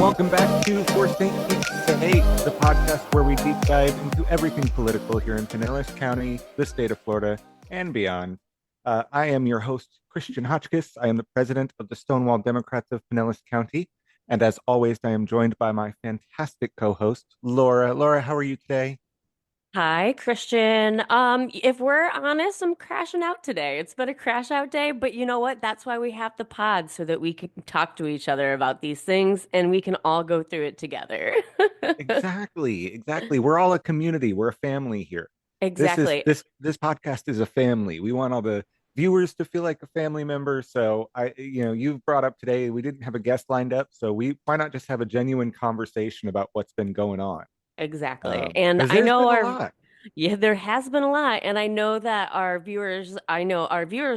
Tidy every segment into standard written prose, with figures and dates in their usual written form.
welcome back to For St. Pete's Sake, the podcast where we deep dive into everything political here in Pinellas County, the state of Florida, and beyond. I am your host, Christian Hotchkiss. I am the president of the Stonewall Democrats of Pinellas County. And as always, I am joined by my fantastic co-host, Laura. Laura, how are you today? Hi, Christian. If we're honest, I'm crashing out today. It's been a crash out day, but you know what? That's why we have the pod so that we can talk to each other about these things and we can all go through it together. Exactly. We're all a community. We're a family here. This is Exactly. this podcast is a family. We want all the viewers to feel like a family member. So you've brought up today we didn't have a guest lined up, so why not just have a genuine conversation about what's been going on? Exactly. And Because I there's know been a our lot. Yeah, there has been a lot, and I know our viewers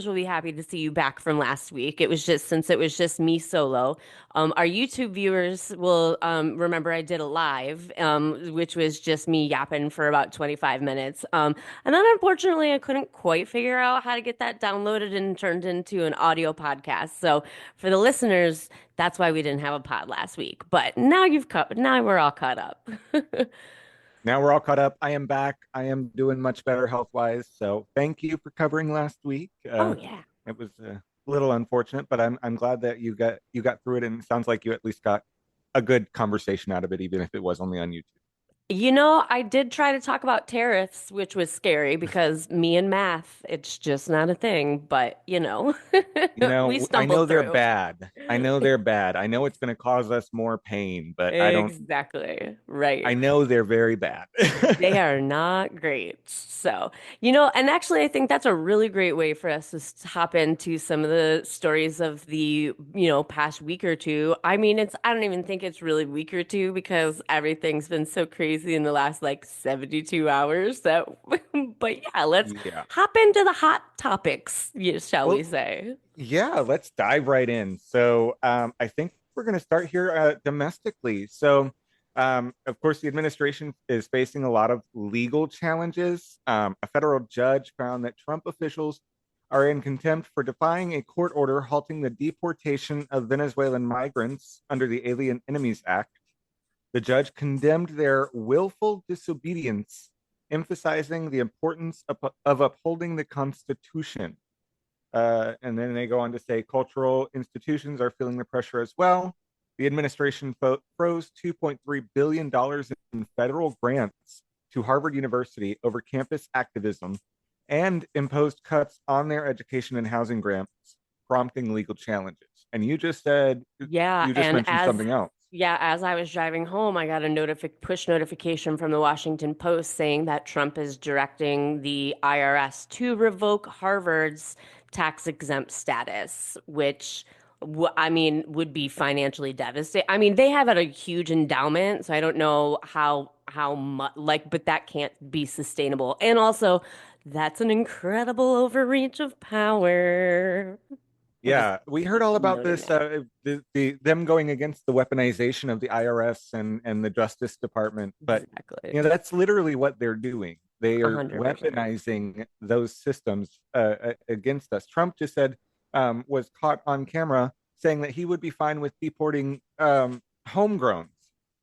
will be happy to see you back from last week. Since it was just me solo. Our YouTube viewers will remember I did a live, which was just me yapping for about 25 minutes. And then unfortunately I couldn't quite figure out how to get that downloaded and turned into an audio podcast. So for the listeners, that's why we didn't have a pod last week. But now we're all caught up. Now we're all caught up. I am back. I am doing much better health wise. So thank you for covering last week. Oh yeah. It was a little unfortunate, but I'm glad that you got through it, and it sounds like you at least got a good conversation out of it, even if it was only on YouTube. You know, I did try to talk about tariffs, which was scary because me and math, it's just not a thing. But, You we know, I know stumbled they're through. bad. I know they're bad. I know it's going to cause us more pain, but Exactly. I Right. know they're very bad. They are not great. So, and actually, I think that's a really great way for us to hop into some of the stories of the, past week or two. I mean, I don't even think it's really week or two because everything's been so crazy in the last like 72 hours. So, but yeah, let's Yeah. hop into the hot topics, shall we Well, say? yeah, let's dive right in. So, I think we're going to start here domestically. So, of course, the administration is facing a lot of legal challenges. A federal judge found that Trump officials are in contempt for defying a court order halting the deportation of Venezuelan migrants under the Alien Enemies Act. The judge condemned their willful disobedience, emphasizing the importance of upholding the Constitution. And then they go on to say cultural institutions are feeling the pressure as well. The administration froze $2.3 billion in federal grants to Harvard University over campus activism and imposed cuts on their education and housing grants, prompting legal challenges. And Yeah, you just mentioned something else. as I was driving home, I got a push notification from the Washington Post saying that Trump is directing the IRS to revoke Harvard's tax exempt status, which I mean would be financially devastating. I mean, they have a huge endowment, so I don't know how much but that can't be sustainable. And also, that's an incredible overreach of power. We'll just Yeah, we heard keep all about noting this. that. Them going against the weaponization of the IRS and the Justice Department, but Exactly. that's literally what they're doing. They are 100%. weaponizing those systems against us. Trump just said was caught on camera saying that he would be fine with deporting homegrowns,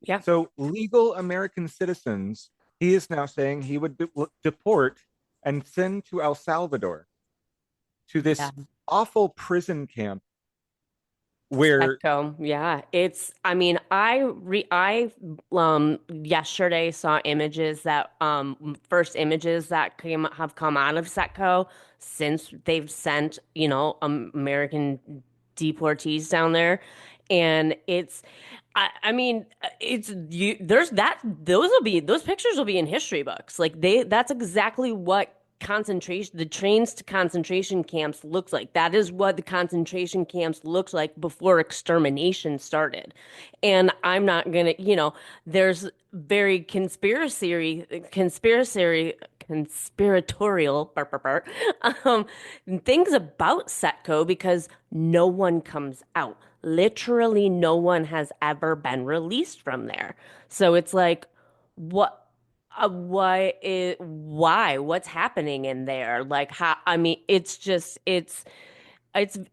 Yeah. so legal American citizens. He is now saying he would deport and send to El Salvador, to Yeah. this awful prison camp where Petco. Yeah. I mean, I yesterday saw images that first images that have come out of Setco since they've sent, American deportees down there. And I mean, those pictures will be in history books. That's exactly what the trains to concentration camps looks like. That is what the concentration camps looks like before extermination started. And I'm not gonna, there's very conspiratorial um, things about Setco because no one comes out. Literally, no one has ever been released from there. So it's like, what? Why? What's happening in there? Like, how? I mean, it's just, it's.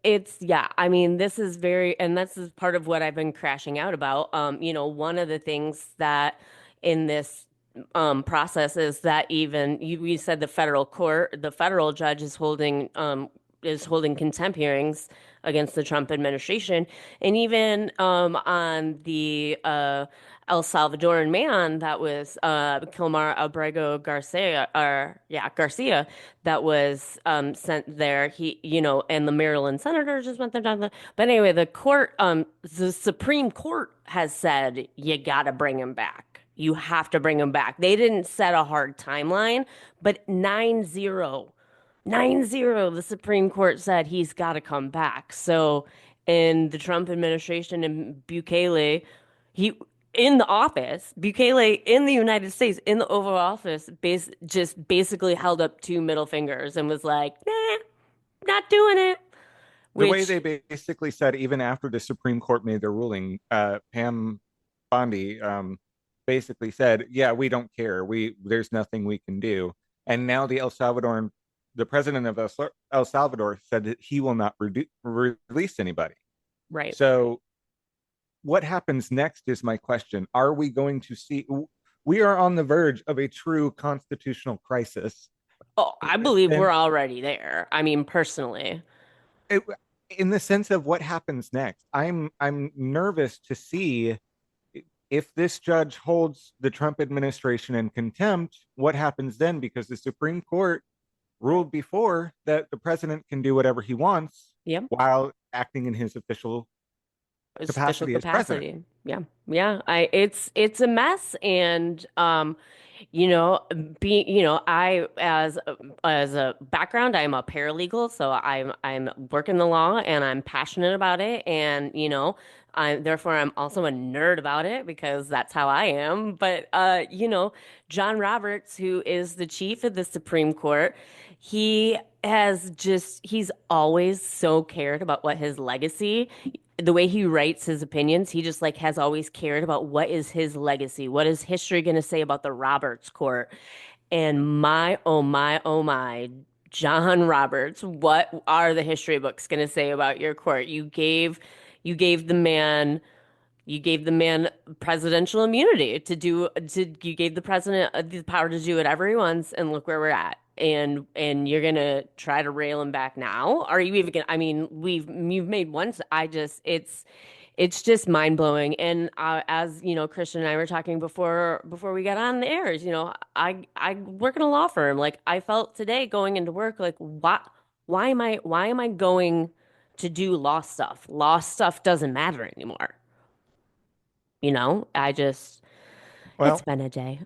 It's yeah. I mean, this is very, and this is part of what I've been crashing out about. One of the things that in this process is that even we said the federal judge is holding contempt hearings against the Trump administration, and even on the El Salvadoran man that was Kilmar Abrego Garcia, or yeah, Garcia, that was sent there. And the Maryland senator just went there. But anyway, the Supreme Court has said you got to bring him back. You have to bring him back. They didn't set a hard timeline, but 9-0, 9-0, the Supreme Court said he's got to come back. So, in the Trump administration and Bukele, he in the office, Bukele in the United States in the Oval Office just basically held up two middle fingers and was like, "Nah, not doing it." The way Which, they basically said, even after the Supreme Court made their ruling, Pam Bondi basically said, "Yeah, we don't care. There's nothing we can do." And now the president of El Salvador said that he will not release anybody. right. So, what happens next is my question. Are we going to see? We are on the verge of a true constitutional crisis, Oh, I believe and we're already there. I mean, personally. it, in the sense of what happens next, I'm nervous to see if this judge holds the Trump administration in contempt, what happens then? Because the Supreme Court ruled before that the president can do whatever he wants Yep. while acting in his official Official capacity as president. capacity. Yeah. Yeah. It's a mess. And you know, being, I as a background, I'm a paralegal, so I'm working the law and I'm passionate about it. And, I'm also a nerd about it because that's how I am. But John Roberts, who is the chief of the Supreme Court, he's always so cared about what his legacy, the way he writes his opinions, he just like has always cared about what is his legacy, what is history going to say about the Roberts Court. And my, oh my, oh my, John Roberts, what are the history books going to say about your court? You gave the man you gave the man presidential immunity you gave the president the power to do whatever he wants, and look where we're at. And you're gonna try to rail him back now? Are you even gonna, I mean, you've made once. It's just mind blowing. And as you know, Christian and I were talking before we got on the airs. I work in a law firm. Like, I felt today going into work, like, why am I going to do law stuff? Law stuff doesn't matter anymore. It's Well, been a day.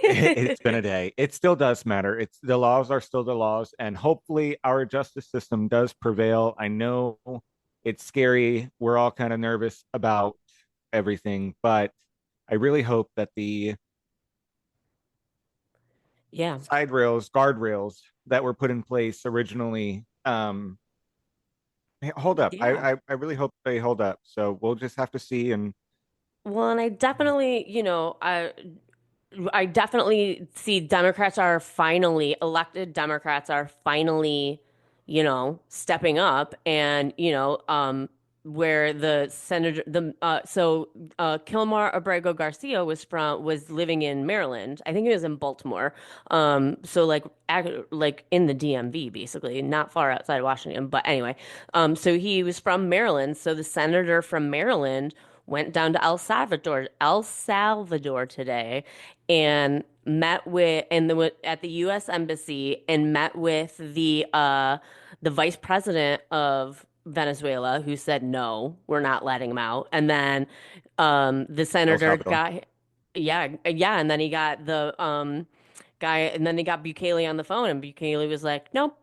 it's been a day. It still does matter. It's the laws are still the laws, and hopefully our justice system does prevail. I know it's scary. We're all kind of nervous about everything, but I really hope that the Yeah. side rails, guardrails that were put in place originally hold up. Yeah. I really hope they hold up. So we'll just have to see. And Well, and I definitely see elected Democrats are finally, stepping up. And, where the senator, Kilmar Abrego Garcia was living in Maryland. I think he was in Baltimore. So like in the DMV, basically, not far outside Washington. But anyway, so he was from Maryland. So the senator from Maryland went down to El Salvador today, and met with and the at the U.S. Embassy, and met with the vice president of Venezuela, who said no, we're not letting him out. And then the El senator Salvador. got, yeah, yeah, and then he got the guy, and then they got Bukele on the phone, and Bukele was like, nope.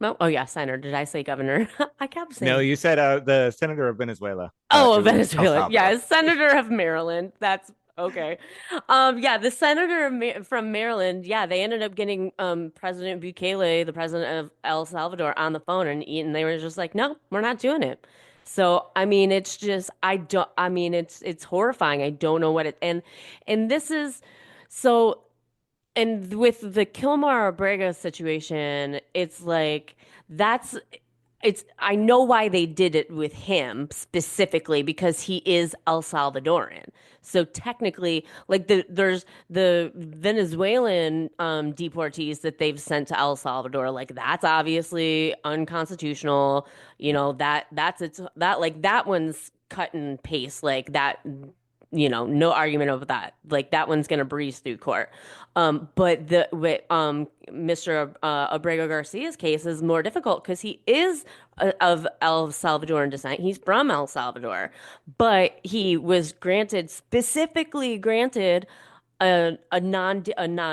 No, oh yeah, senator. Did I say governor? I kept No, saying. you said the senator of Venezuela. Oh, It was El Venezuela. Salvador. Yeah, senator of Maryland. That's okay. Yeah, the senator from Maryland. Yeah, they ended up getting President Bukele, the president of El Salvador, on the phone, and they were just like, "No, we're not doing it." So, I mean, it's just I don't. I mean, it's horrifying. I don't know what it and this is so. And with the Kilmar Abrego situation, it's like that's. I know why they did it with him specifically because he is El Salvadoran. So technically, like there's the Venezuelan deportees that they've sent to El Salvador, like that's obviously unconstitutional. You know, that's it's that like that one's cut and paste like that, no argument over that. Like that one's gonna breeze through court. But the with Mr. Abrego Garcia's case is more difficult because he is of El Salvadoran descent. He's from El Salvador, but he was specifically granted a non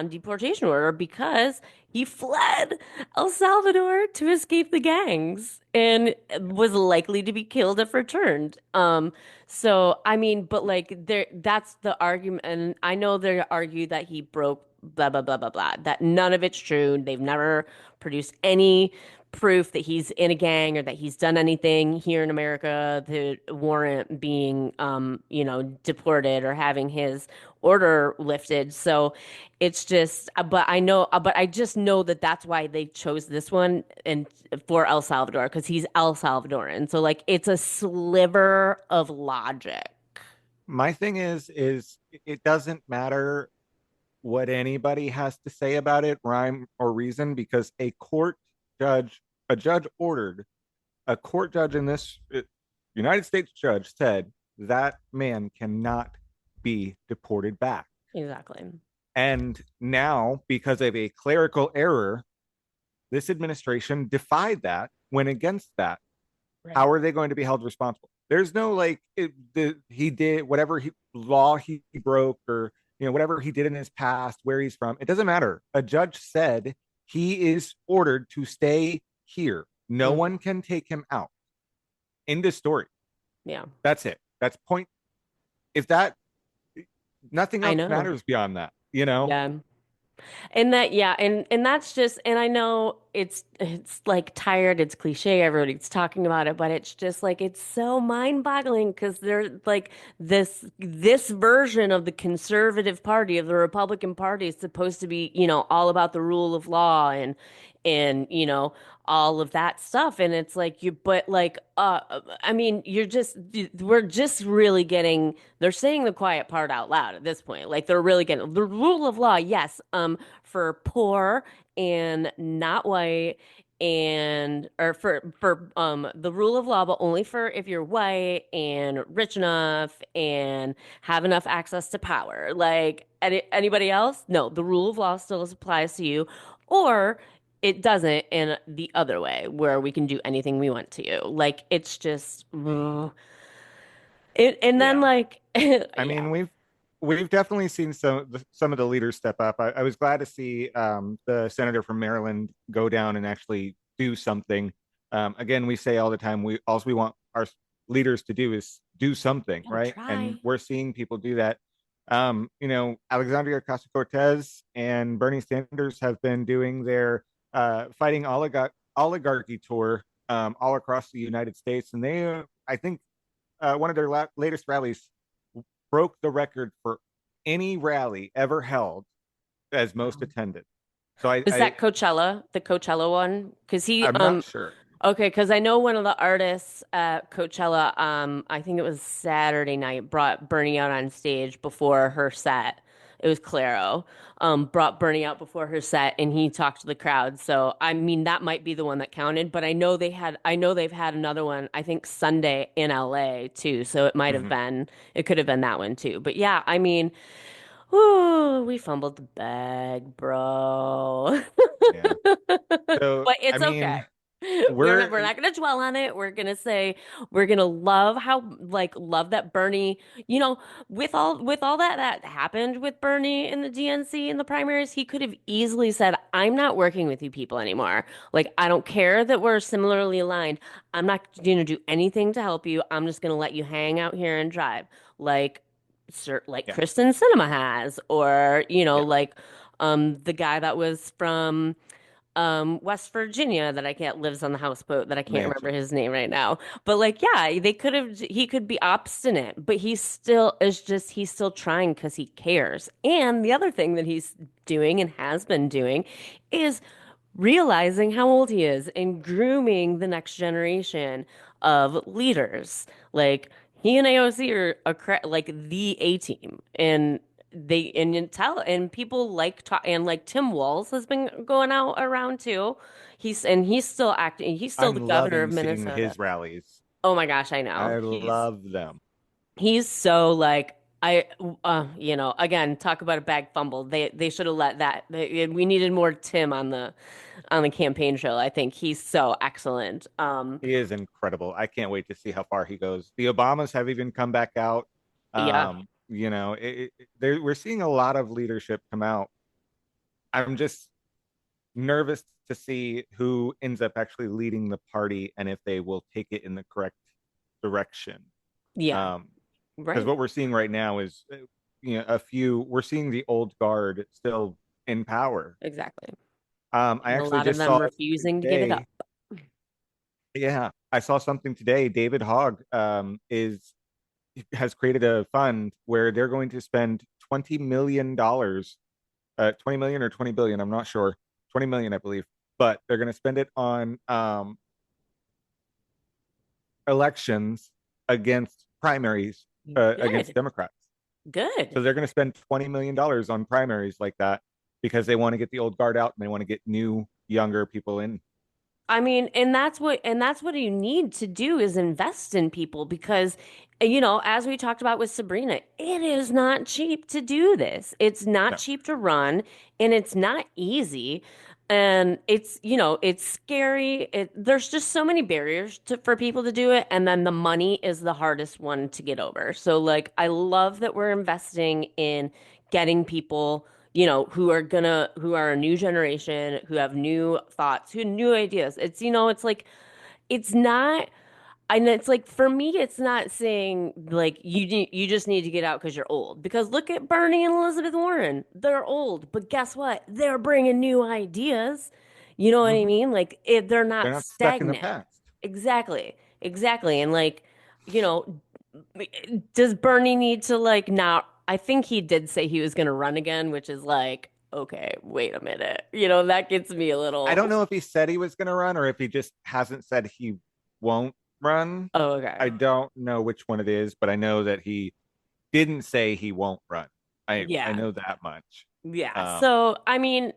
deportation order because he fled El Salvador to escape the gangs and was likely to be killed if returned. So I mean, but like that's the argument, and I know they argue that he broke blah blah blah blah blah. That none of it's true. They've never produced any proof that he's in a gang or that he's done anything here in America to warrant being deported or having his order lifted. So it's just but I just know that that's why they chose this one and for El Salvador because he's El Salvadoran. So like it's a sliver of logic. My thing is it doesn't matter what anybody has to say about it, rhyme or reason, because judge, a judge ordered, a court judge in this United States judge said that man cannot be deported back. Exactly. And now, because of a clerical error, this administration defied that, went against that. Right. How are they going to be held responsible? There's no like he did whatever law he broke, or whatever he did in his past, where he's from. It doesn't matter. A judge said he is ordered to stay here. No Mm, one can take him out. End of story. yeah. That's it. That's point. If that Nothing I else know. matters beyond that. Yeah. And that, yeah, and that's just, and I know it's like tired, it's cliche, everybody's talking about it, but it's just like it's so mind-boggling because they're like this version of the conservative party of the Republican Party is supposed to be, all about the rule of law and all of that stuff. And it's like but like I mean, we're just really getting they're saying the quiet part out loud at this point. Like they're really getting the rule of law, yes, for poor and not white and or for the rule of law, but only for if you're white and rich enough and have enough access to power. Like anybody else, no, the rule of law still applies to you, or it doesn't in the other way where we can do anything we want to you. Like it's just and then Yeah. like I yeah. mean, we've definitely seen some of the leaders step up. I was glad to see the senator from Maryland go down and actually do something. Again, we say all the time, we want our leaders to do is do something, Gotta right? And try. we're seeing people do that. Alexandria Ocasio Cortez and Bernie Sanders have been doing their fighting oligarchy tour all across the United States, and I think, one of their latest rallies broke the record for any rally ever held as most Wow. attended. So I, Was I that Coachella, the Coachella one? Because I'm not sure. okay, because I know one of the artists at Coachella, I think it was Saturday night, brought Bernie out on stage before her set. It was Claro, brought Bernie out before her set, and he talked to the crowd. So I mean, that might be the one that counted, but I know they've had another one. I think Sunday in LA too. So Mhm. it could have been that one too. But yeah, I mean, whoo, we fumbled the bag, bro. Yeah. So But I it's okay. mean, we're We're not gonna dwell on it. We're gonna say we're gonna love how love that Bernie, with all that happened with Bernie in the DNC in the primaries, he could have easily said, I'm not working with you people anymore. Like I don't care that we're similarly aligned. I'm not gonna do anything to help you. I'm just gonna let you hang out here and drive. Like like yeah, Kristen Cinema has, or yeah, like the guy that was from West Virginia that I can't lives on the houseboat that I can't remember Manchin. his name right now. But like yeah, they could have he could be obstinate, but he's still trying because he cares. And the other thing that he's doing and has been doing is realizing how old he is and grooming the next generation of leaders. Like he and AOC are like the A team, and they and tell and people like talk and like Tim Walz has been going out around too. He's still acting. He's still the I'm governor of loving seeing Minnesota. his rallies. Oh my gosh, I know. I love them. He's so like again, talk about a bag fumble. They should have let that. We needed more Tim on the campaign trail. I think he's so excellent. He is incredible. I can't wait to see how far he goes. The Obamas have even come back out. Yeah, We're seeing a lot of leadership come out. I'm just nervous to see who ends up actually leading the party and if they will take it in the correct direction. yeah, Um, because right, what we're seeing right now is, we're seeing the old guard still in power. exactly. I And a actually lot of just them saw refusing to give it up. today. Yeah, I saw something today. David Hogg is has created a fund where they're going to spend $20 million, 20 million or 20 billion, I'm not sure, 20 million, I believe, but they're going to spend it on elections against primaries, against Good, Democrats. good. So they're going to spend $20 million on primaries like that because they want to get the old guard out and they want to get new, younger people in. I mean, and that's what you need to do is invest in people because as we talked about with Sabrina, it is not cheap to do this. It's not No, cheap to run and it's not easy. And it's scary. There's just so many barriers for people to do it. And then the money is the hardest one to get over. So, like, I love that we're investing in getting people who are a new generation, who have new thoughts, who have new ideas. It's like, it's not, and it's like, for me, it's not saying like you just need to get out because you're old. Because look at Bernie and Elizabeth Warren. They're old, but guess what? They're bringing new ideas. You know what I mm-hmm. mean? Like, they're They're not not stuck in the stagnant. past. Exactly. Exactly. And like, you know, does Bernie need to like not? I think he did say he was going to run again, which is like, okay, wait a minute. That gets me a I little. don't know if he said he was going to run or if he just hasn't said he won't run. Oh, okay. I don't know which one it is, but I know that he didn't say he won't run. I Yeah. know that much. Yeah. Um, So, I mean,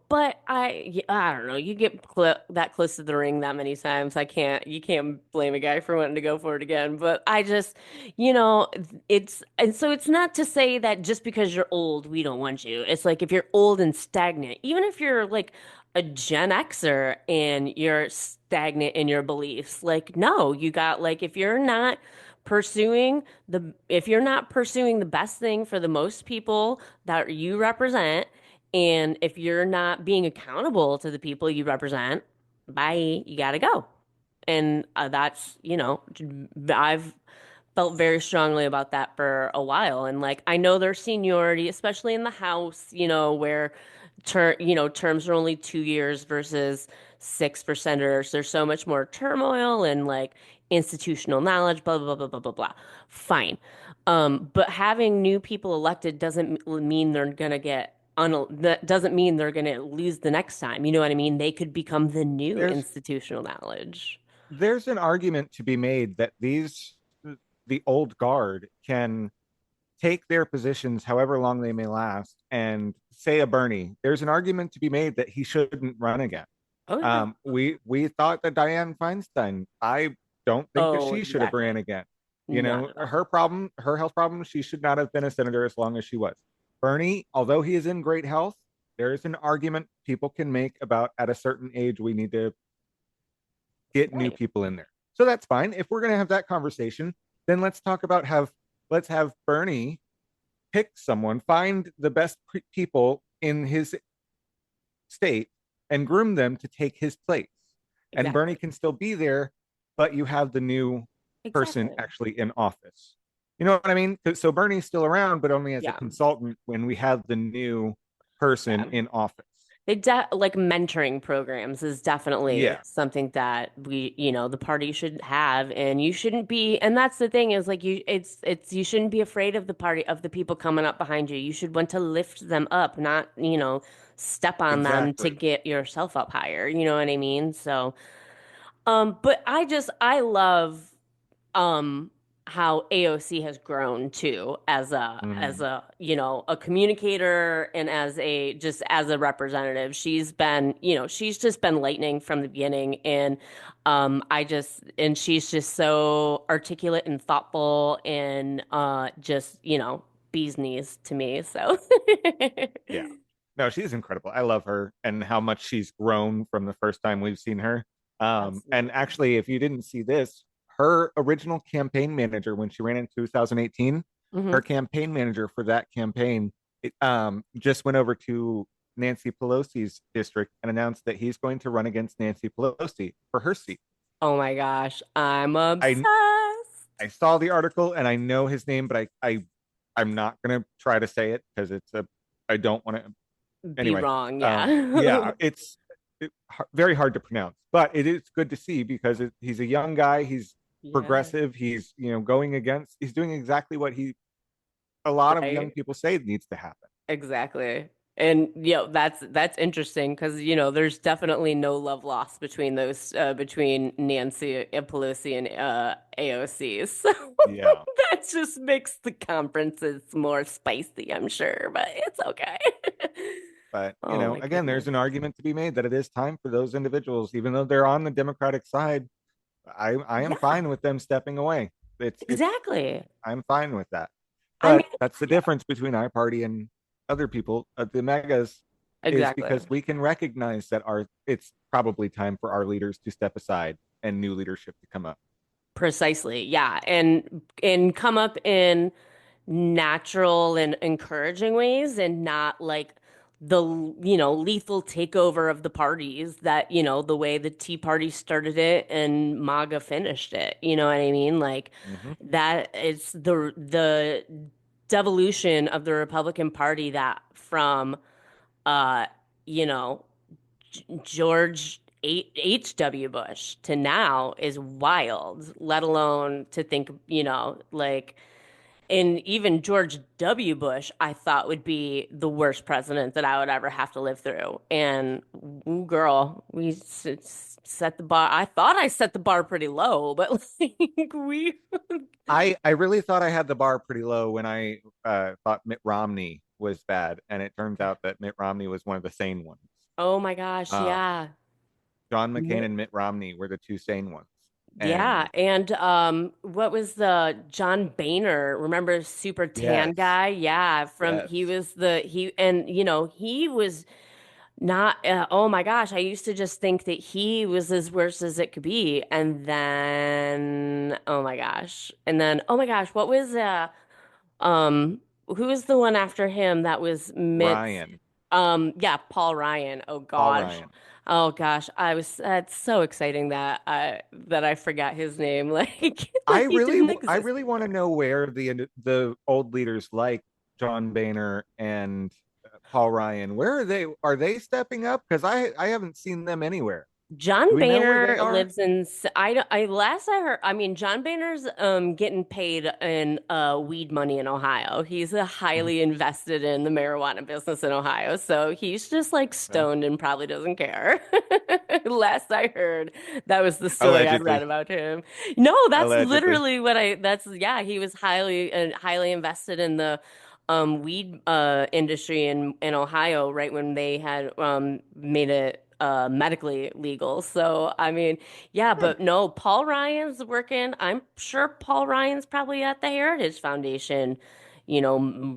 but I don't know. You get that close to the ring that many times. You can't blame a guy for wanting to go for it again. But I just, you know, and so it's not to say that just because you're old, we don't want you. It's like if you're old and stagnant, even if you're like a Gen Xer and you're stagnant in your beliefs, like, no, you got like, if you're not pursuing the best thing for the most people that you represent, and if you're not being accountable to the people you represent, bye, you gotta go. And I've felt very strongly about that for a while. And like, I know there's seniority, especially in the House, where terms are only 2 years versus six for senators. There's so much more turmoil and like institutional knowledge, blah, blah, blah, blah, blah, blah. Fine. But having new people elected doesn't mean they're gonna that doesn't mean they're gonna lose the next time. You know what I mean? They could become the new there's institutional knowledge. there's an argument to be made that the old guard can take their positions however long they may last and say a Bernie. There's an argument to be made that he shouldn't run again. Oh yeah. We thought that Dianne Feinstein, I don't think that Oh, she should have ran exactly. again. Not at all. Her health problem, she should not have been a senator as long as she was. Bernie, although he is in great health, there is an argument people can make about at a certain age we need to get new Right. people in there. So that's fine. If we're going to have that conversation, then let's have Bernie pick someone, find the best people in his state and groom them to take his place. And Bernie Exactly. can still be there, but you have the new person Exactly. actually in office. You know what I mean? So Bernie's still around, but only as a Yeah. consultant when we have the new person Yeah. in office. Like mentoring programs is definitely Yeah. something that the party should have, and you shouldn't be, and that's the thing is like you shouldn't be afraid of the people coming up behind you. You should want to lift them up, not, step on them to Exactly. get yourself up higher. You know what I mean? So, but I love um how AOC has grown too as Mhm. a a communicator and as a just as a representative. She's been, she's just been lightning from the beginning, and she's just so articulate and thoughtful and just, bee's knees to me. So Yeah. No, she's incredible. I love her and how much she's grown from the first time we've seen her. And absolutely. actually, if you didn't see this, her original campaign manager when she ran in 2018, Hmm. her campaign manager for that campaign just went over to Nancy Pelosi's district and announced that he's going to run against Nancy Pelosi for her seat. Oh my gosh, I'm I obsessed. I saw the article and I know his name, but I'm not gonna try to say it because I don't want to. Be Anyway, wrong, yeah. yeah, very hard to pronounce, but it is good to see because he's a young guy. He's Yeah, progressive. He's going against. He's doing exactly what a lot of young right. people say needs to happen. Exactly. And that's interesting because there's definitely no love lost between those between Nancy Pelosi and AOC. So Yeah, that just makes the conferences more spicy, I'm sure, but it's okay. but Oh my again, goodness. there's an argument to be made that it is time for those individuals, even though they're on the Democratic side. I am Yeah, fine with them stepping away. It's exactly. I'm fine with that. I mean, But that's the yeah, difference between our party and other people, the megas, is exactly. because we can recognize that it's probably time for our leaders to step aside and new leadership to come up. Precisely. Yeah. And come up in natural and encouraging ways and not like the lethal takeover of the parties that the way the Tea Party started it and MAGA finished it, you know what I mean, like Hmm. that it's the devolution of the Republican Party that from uh you know George H.W. Bush to now is wild, let alone to think, like, and even George W. Bush, I thought would be the worst president that I would ever have to live through. And ooh, girl, set the bar. I thought I set the bar pretty low, but like we, I really thought I had the bar pretty low when I thought Mitt Romney was bad, and it turns out that Mitt Romney was one of the sane ones. oh my gosh, Um, yeah. John McCain and Mitt Romney were the two sane ones, Yeah, and and what was the John Boehner? Remember super tan yes, guy? Yeah, from he yes, was the he and he was not oh my gosh, I used to just think that he was as worse as it could be. And then oh my gosh. And then oh my gosh, what was um who was the one after him that was Mitt's Ryan, yeah, Paul Ryan. Oh Paul gosh. Ryan. Oh gosh, that's so exciting that I forgot his name. Like I like he really, didn't I exist. really want to know where the old leaders like John Boehner and Paul Ryan, where are they? Are they stepping up? Because I haven't seen them anywhere. Do John we know where they Boehner are? lives in I last I heard, I mean John Boehner's getting paid in weed money in Ohio. He's a Mhm. highly invested in the marijuana business in Ohio. So he's just like Yeah. stoned and probably doesn't care. Last I heard, that was the story I'd read Allegedly, about him. No, that's allegedly. literally what I that's yeah, he was highly invested in the weed industry in Ohio right when they had made it medically legal. So I mean, yeah, Hmm. but no, Paul Ryan's working. I'm sure Paul Ryan's probably at the Heritage Foundation,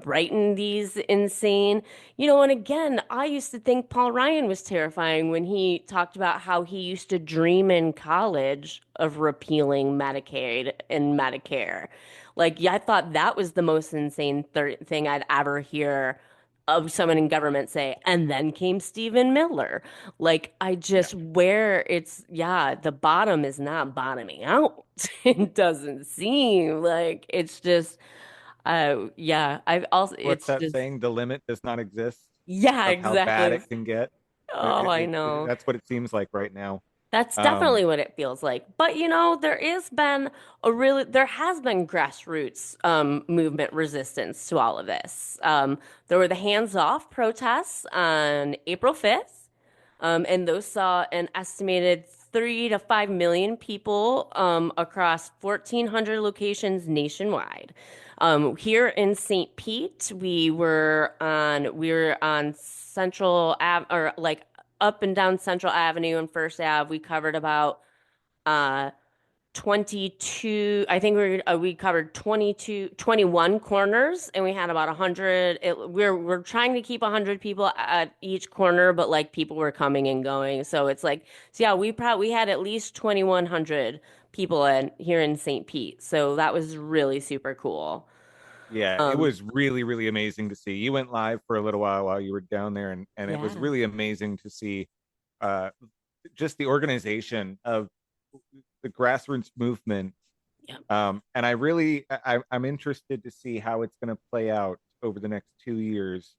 writing these insane, and again, I used to think Paul Ryan was terrifying when he talked about how he used to dream in college of repealing Medicaid and Medicare. Like, yeah, I thought that was the most insane thing I'd ever hear of someone in government say, and then came Stephen Miller. Like, I Yeah. just, where it's, yeah, the bottom is not bottoming out. It doesn't seem like it's just, yeah, I've also, What's it's that just, saying? The limit does not exist yeah, of how bad exactly. it can get. Oh, I know. That's what it seems like right now. That's Um, definitely what it feels like. But there has been grassroots movement resistance to all of this. There were the hands-off protests on April 5th, and those saw an estimated 3 to 5 million people across 1,400 locations nationwide. Here in St. Pete, we were on Central Ave, or like up and down Central Avenue and First Ave. We covered about uh 22, I think we covered 22, 21 corners, and we had about 100. We're trying to keep 100 people at each corner, but like people were coming and going. So it's like, so yeah, we had at least 2,100 people here in St. Pete. So that was really super cool. yeah, it Um was really, really amazing to see. You went live for a little while you were down there, and it was yeah. really amazing to see uh, just the organization of the grassroots movement. Yep. And I'm interested to see how it's going to play out over the next 2 years.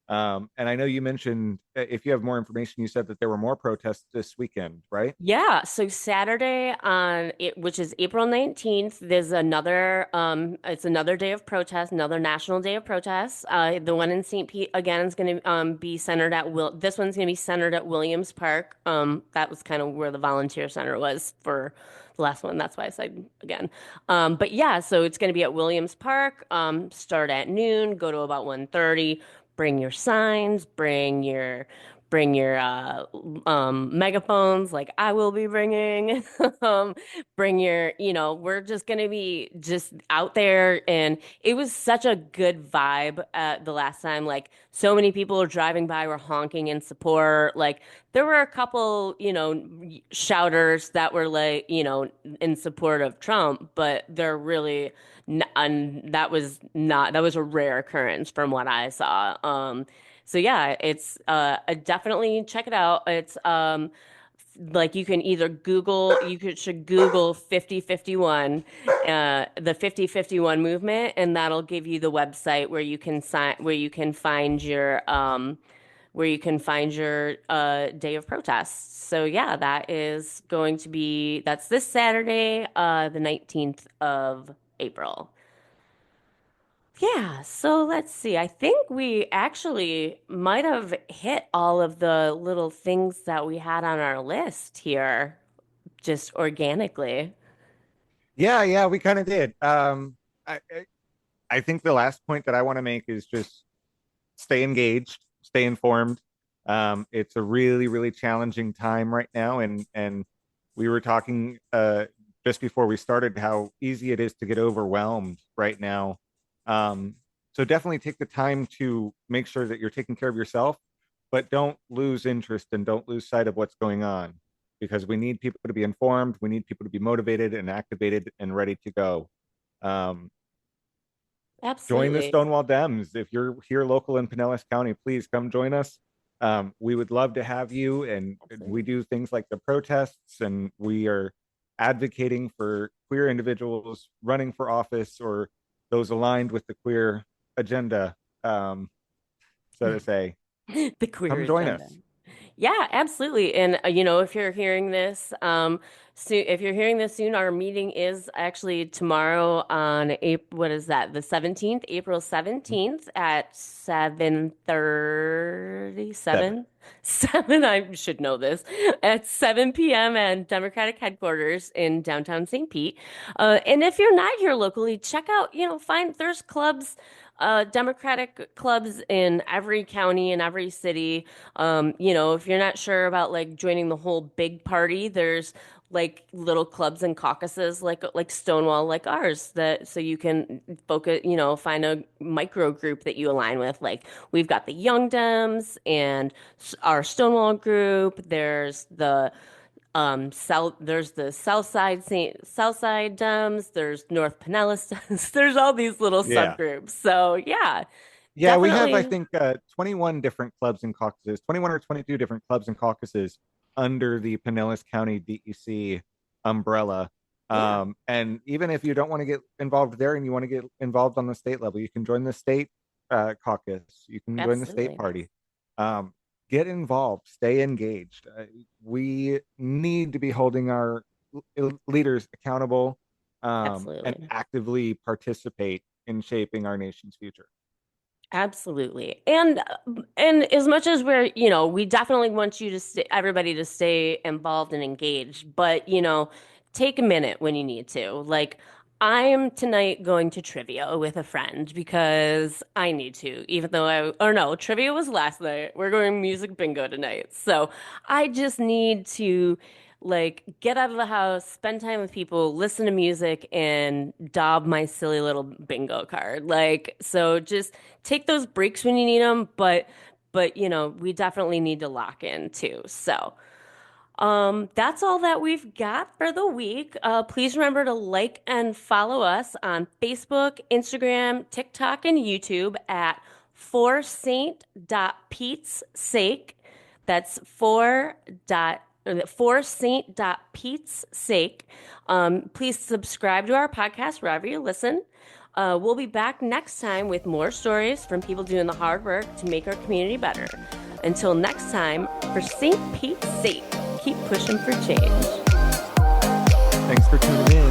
And I know you mentioned, if you have more information, you said that there were more protests this weekend, right? Yeah, so Saturday on it, which is April 19th, there's it's another day of protest, another national day of protest. The one in St. Pete again is going to be centered at this one's going to be centered at Williams Park. That was kind of where the volunteer center was for the last one. That's why I said again. But yeah, so it's going to be at Williams Park. Start at noon, go to about 1:30. Bring your signs, bring your megaphones like I will be bringing. um Bring we're just going to be just out there, and it was such a good vibe the last time. Like, so many people were driving by, were honking in support. Like, there were a couple shouters that were like in support of Trump, but they're really and that was a rare occurrence from what I saw. So yeah, it's definitely check it out. It's like you can either should Google 5051, the 5051 movement, and that'll give you the website where you can find your day of protests. So yeah, that's this Saturday, the 19th of April. Yeah, so let's see. I think we actually might have hit all of the little things that we had on our list here just organically. Yeah, yeah, we kind of did. I think the last point that I want to make is just stay engaged, stay informed. It's a really, really challenging time right now, and we were talking just before we started how easy it is to get overwhelmed right now. Um, so definitely take the time to make sure that you're taking care of yourself, but don't lose interest and don't lose sight of what's going on because we need people to be informed. We need people to be motivated and activated and ready to go. Um, Join the Absolutely. Stonewall Dems. If you're here local in Pinellas County, please come join us. We would love to have you. And we Absolutely. do things like the protests, and we are advocating for queer individuals running for office or those aligned with the queer agenda, so to say. The queer Come join agenda. us. Yeah, absolutely. And if you're hearing this, if you're hearing this soon, our meeting is actually tomorrow on April, what is that? The 17th, April 17th at 7. 7:37. 7, I should know this. At 7 p.m. at Democratic headquarters in downtown St. Pete. And if you're not here locally, check out, there's clubs, Democratic clubs in every county and every city. If you're not sure about like joining the whole big party, there's like little clubs and caucuses like Stonewall, like ours, that so you can focus, find a micro group that you align with. Like, we've got the Young Dems and our Stonewall group. There's the South Side Dems, there's North Pinellas Dems, there's all these little Yeah. subgroups. So yeah, Yeah, we have, I definitely. think, 21 different clubs and caucuses, 21 or 22 different clubs and caucuses under the Pinellas County DEC umbrella. Yeah, And even if you don't want to get involved there and you want to get involved on the state level, you can join the state caucus. You can join the state absolutely. party. Um, get involved, stay engaged. We need to be holding our leaders accountable, and Absolutely. actively participate in shaping our nation's future. Absolutely. And as much as we're, we definitely want you to stay, everybody to stay involved and engaged, but take a minute when you need to. Like I am tonight going to trivia with a friend because I need to, even though or no, trivia was last night. We're going music bingo tonight. So I just need to like get out of the house, spend time with people, listen to music, and daub my silly little bingo card. Like, so just take those breaks when you need them, but we definitely need to lock in too. So, that's all that we've got for the week. Please remember to like and follow us on Facebook, Instagram, TikTok, and YouTube at for Saint.Pete's sake. That's for Saint.Pete's sake. Please subscribe to our podcast wherever you listen. We'll be back next time with more stories from people doing the hard work to make our community better. Until next time, for St. Pete's sake, keep pushing for change. Thanks for tuning in.